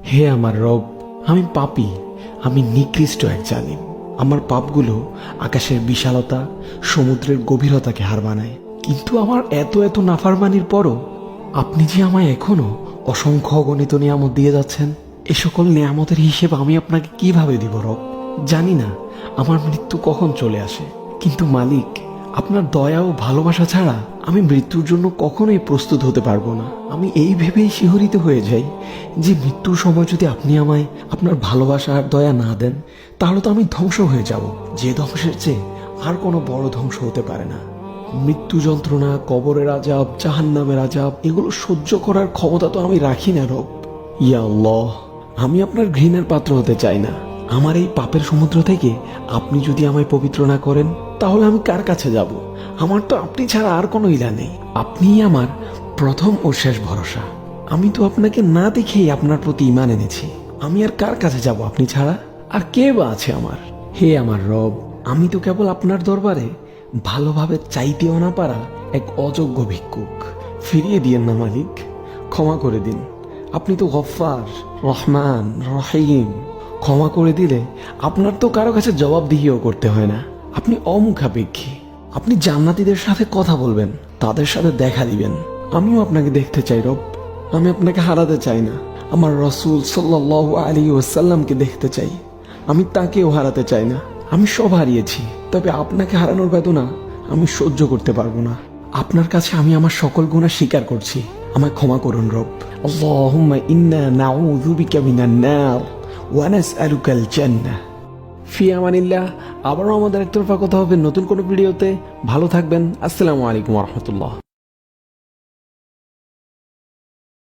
হে আমার রব, আমি পাপী, আমি নিকৃষ্ট এক জালিম। আমার পাপগুলো আকাশের বিশালতা, সমুদ্রের গভীরতাকে হার মানায়। কিন্তু আমার এত এত নাফরমানির পরও আপনি যে আমায় এখনো অসংখ্য অগণিত নিয়ামত দিয়ে যাচ্ছেন, এ সকল নিয়ামতের হিসেব আমি আপনাকে কিভাবে দিব রব? জানি না আমার মৃত্যু কখন চলে আসে, কিন্তু মালিক, আপনার দয়া ও ভালোবাসা ছাড়া আমি মৃত্যুর জন্য কখনোই প্রস্তুত হতে পারবো না। আমি এই ভেবেই শিহরিত হয়ে যাই যে মৃত্যুর সময় যদি আপনি আমায় আপনার ভালোবাসা আর দয়া না দেন, তাহলে তো আমি ধ্বংস হয়ে যাব, যে ধ্বংসের চেয়ে আর কোনো বড় ধ্বংস হতে পারে না। মৃত্যু যন্ত্রণা, কবরের আজাব, জাহান্নামের আজাব, এগুলো সহ্য করার ক্ষমতা তো আমি রাখি না রব। ইয়া আল্লাহ, আমি আপনার ঘৃণার পাত্র হতে চাই না। আমার এই পাপের সমুদ্র থেকে আপনি যদি আমায় পবিত্র না করেন, তাহলে আমি কার কাছে যাব? আমার তো আপনি ছাড়া আর কোনো ইলা নেই। আপনিই আমার প্রথম ও শেষ ভরসা। আমি তো আপনাকে না দেখেই আপনার প্রতি ঈমান এনেছি। আমি আর কার কাছে যাব আপনি ছাড়া? আর কে বা আছে আমার? হে আমার রব, আমি তো কেবল আপনার দরবারে ভালোভাবে চাইতেও না পারা এক অযোগ্য ভিক্ষুক। ফিরিয়ে দিয়েন না মালিক, ক্ষমা করে দিন। আপনি তো গফফার, রহমান, রহিম। ক্ষমা করে দিলে আপনার তো কারো কাছে জবাবদিহিও করতে হয় না। আপনি অমুখাপেক্ষী। আপনি জান্নাতীদের সাথে কথা বলবেন, তাদের সাথে দেখা দিবেন। আমিও আপনাকে দেখতে চাই রব। আমি আপনাকে হারাতে চাই না। আমার রসুল সাল্লাল্লাহু আলাইহি ওয়াসাল্লামকে দেখতে চাই। আমি তাকেও হারাতে চাই না। আমি সব হারিয়েছি, তবে আপনাকে হারানোর বেদনা আমি সহ্য করতে পারবো না। আপনার কাছে আমি আমার সকল গুনাহ স্বীকার করছি। আমায় ক্ষমা করুন রব। আল্লাহুম্মা ইন্না নাউযু বিকা মিনান নার ওয়া নাসআলুকাল জান্নাহ। ফি আমানিল্লাহ। আবারও আমাদের একতরফা কথা হবে নতুন কোনো ভিডিওতে। ভালো থাকবেন। আসসালামু আলাইকুম ওয়া রাহমাতুল্লাহ।